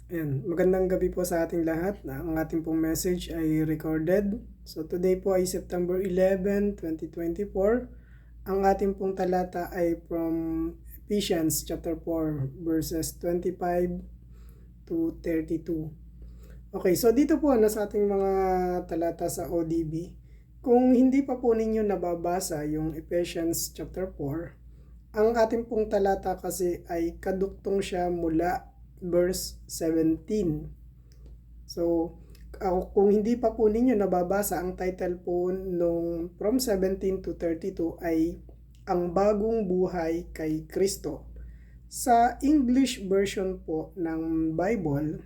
Ayan, magandang gabi po sa ating lahat. Ang ating pong message ay recorded. So today po ay September 11, 2024. Ang ating pong talata ay from Ephesians chapter 4 verses 25 to 32. Okay, so dito po sa ating mga talata sa ODB. Kung hindi pa po ninyo nababasa yung Ephesians chapter 4, ang ating pong talata kasi ay kaduktong siya mula verse 17. So, kung hindi pa po ninyo nababasa, ang title po nung from 17 to 32 ay Ang Bagong Buhay kay Kristo. Sa English version po ng Bible,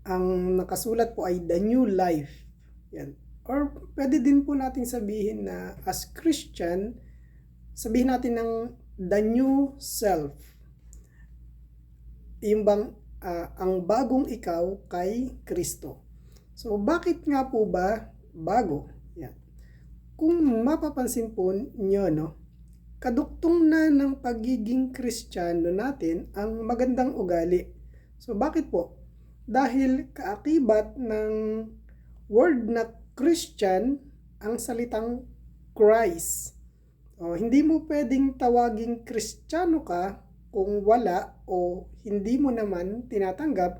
ang nakasulat po ay The New Life. Yan. Or pwede din po natin sabihin na as Christian, sabihin natin ng The New Self. Yung bang ang bagong ikaw kay Kristo. So bakit nga po ba bago? Yan. Kung mapapansin po nyo, kaduktong na ng pagiging Kristiyano natin ang magandang ugali. So bakit po? Dahil kaakibat ng word na Christian ang salitang Christ. Hindi mo pwedeng tawaging Kristiyano ka kung wala o hindi mo naman tinatanggap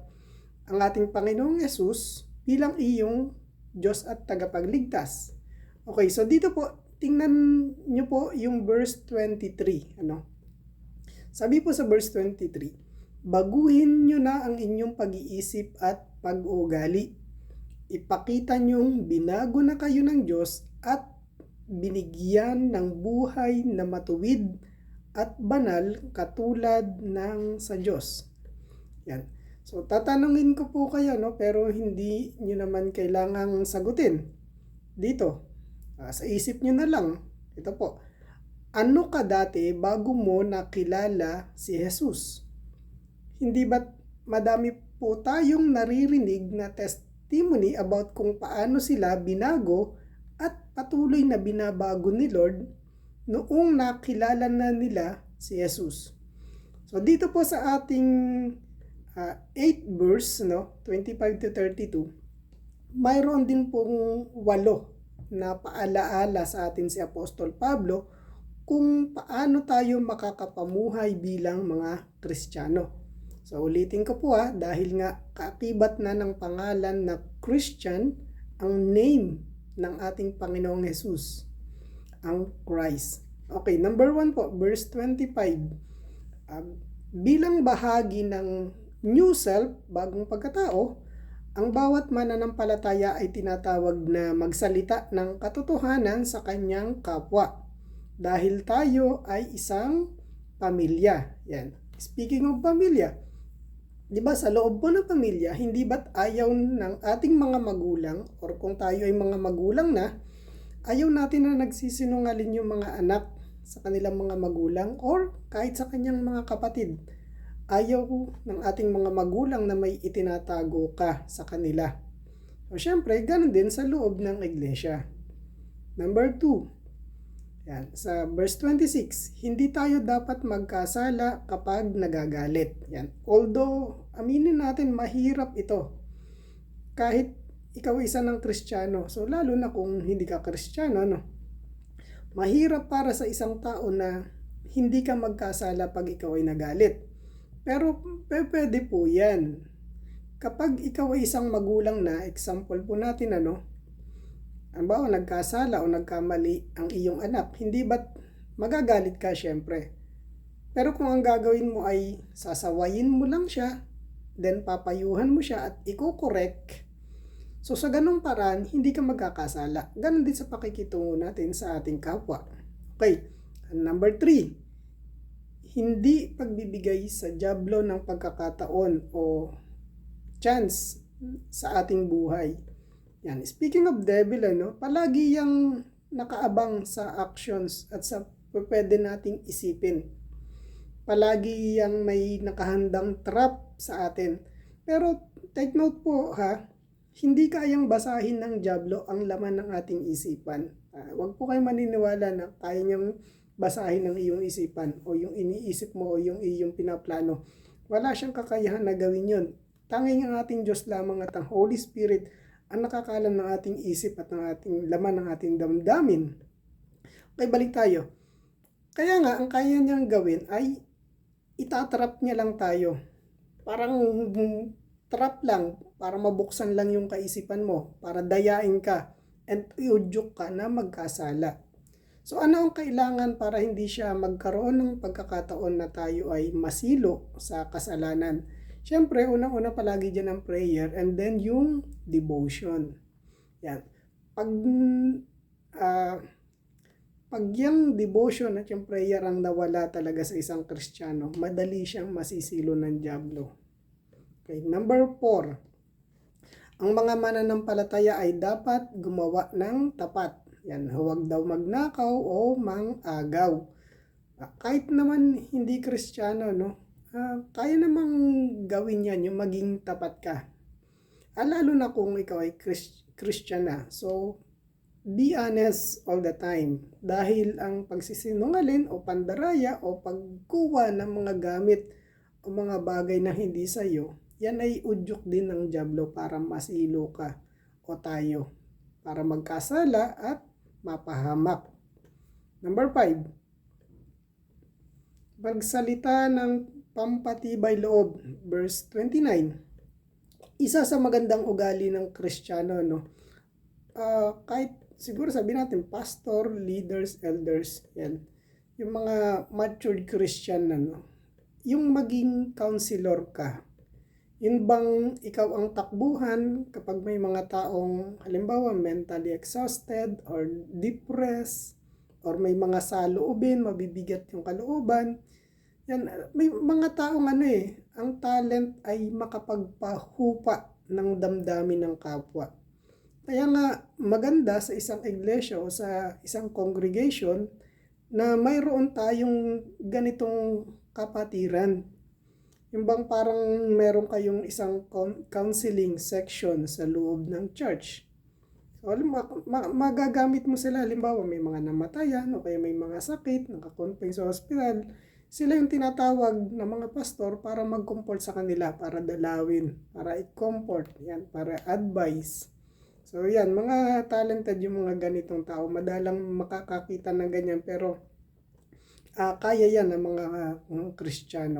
ang ating Panginoong Yesus bilang iyong Diyos at tagapagligtas. Okay, so dito po, tingnan nyo po yung verse 23. Sabi po sa verse 23, baguhin nyo na ang inyong pag-iisip at pag-uugali. Ipakita nyong binago na kayo ng Diyos at binigyan ng buhay na matuwid at banal katulad ng sa Diyos. Yan. So tatanungin ko po kayo, pero hindi nyo naman kailangang sagutin. Dito, sa isip nyo na lang. Ito po. Ano ka dati bago mo nakilala si Jesus? Hindi ba madami po tayong naririnig na testimony about kung paano sila binago at patuloy na binabago ni Lord noong nakilala na nila si Jesus. So dito po sa ating 8 verse, 25 to 32, mayroon din pong 8 na paalaala sa atin si Apostol Pablo kung paano tayo makakapamuhay bilang mga Kristiyano. So ulitin ko po dahil nga kaakibat na ng pangalan na Christian ang name ng ating Panginoong Jesus, ang Christ. Okay, number 1 po, verse 25. Bilang bahagi ng new self, bagong pagkatao, ang bawat mananampalataya ay tinatawag na magsalita ng katotohanan sa kanyang kapwa. Dahil tayo ay isang pamilya. Yan. Speaking of pamilya, di ba sa loob po ng pamilya, hindi ba't ayaw ng ating mga magulang, or kung tayo ay mga magulang na, ayaw natin na nagsisinungaling yung mga anak sa kanilang mga magulang or kahit sa kanyang mga kapatid. Ayaw ng ating mga magulang na may itinatago ka sa kanila. So syempre, ganun din sa loob ng iglesia. Number 2. Yan, sa verse 26, hindi tayo dapat magkasala kapag nagagalit. Yan. Although, aminin natin, mahirap ito. Kahit ikaw isa ng Kristiyano. So lalo na kung hindi ka Kristiyano, mahirap para sa isang tao na hindi ka magkasala pag ikaw ay nagalit. Pero pwede po yan. Kapag ikaw ay isang magulang na, example po natin halimbawa nagkasala o nagkamali ang iyong anak, hindi ba't magagalit ka syempre? Pero kung ang gagawin mo ay sasawayin mo lang siya, then papayuhan mo siya at i-correct, so sa ganung paraan, hindi ka magkakasala. Ganon din sa pakikitungo natin sa ating kapwa. Okay, number 3. Hindi pagbibigay sa dyablo ng pagkakataon o chance sa ating buhay. Yan. Speaking of devil, palagi yang nakaabang sa actions at sa pwede nating isipin. Palagi yang may nakahandang trap sa atin. Pero take note po hindi kayang basahin ng dyablo ang laman ng ating isipan. Huwag po kayo maniniwala na kaya niyang basahin ng iyong isipan o yung iniisip mo o yung iyong pinaplano. Wala siyang kakayahan na gawin yun. tanging ang ating Diyos lamang at ang Holy Spirit ang nakakalam ng ating isip at ng ating laman ng ating damdamin. Okay, balik tayo. Kaya nga, ang kaya niyang gawin ay itatrap niya lang tayo. Parang trap lang, para mabuksan lang yung kaisipan mo, para dayain ka, and iudyok ka na magkasala. So ano ang kailangan para hindi siya magkaroon ng pagkakataon na tayo ay masilo sa kasalanan? Siyempre, unang-una palagi dyan ang prayer and then yung devotion. Yan. Pag yung devotion at yung prayer ang nawala talaga sa isang Kristiyano, madali siyang masisilo ng dyablo. Okay, number 4. Ang mga mananampalataya ay dapat gumawa ng tapat. Yan, huwag daw magnakaw o mangagaw. Kahit naman hindi Kristiyano, no? Kaya namang gawin yan, yung maging tapat ka. Lalo na kung ikaw ay Christian na. So, be honest all the time. Dahil ang pagsisinungaling o pandaraya o pagkuha ng mga gamit o mga bagay na hindi sa'yo, yan ay udyok din ng dyablo para masilo ka o tayo. Para magkasala at mapahamak. Number 5. Magsalita ng pampatibay loob. Verse 29. Isa sa magandang ugali ng Kristiyano, no? Kahit siguro sabihin natin, pastor, leaders, elders, yan. Yung mga matured Christian na, no? Yung maging counselor ka. Yun bang ikaw ang takbuhan kapag may mga taong halimbawa mentally exhausted or depressed or may mga saloobin, mabibigat yung kalooban. Yan, may mga taong ang talent ay makapagpahupa ng damdamin ng kapwa. Kaya nga maganda sa isang iglesia o sa isang congregation na mayroon tayong ganitong kapatiran. Yung bang parang meron kayong isang counseling section sa loob ng church. So, magagamit mo sila. Halimbawa, may mga namatayan o kaya may mga sakit, nakakonfine sa hospital. Sila yung tinatawag ng mga pastor para mag-comfort sa kanila, para dalawin, para i-comfort, yan, para advise. So, yan, mga talented yung mga ganitong tao. Madalang makakakita ng ganyan, pero kaya yan ng mga Kristiyano.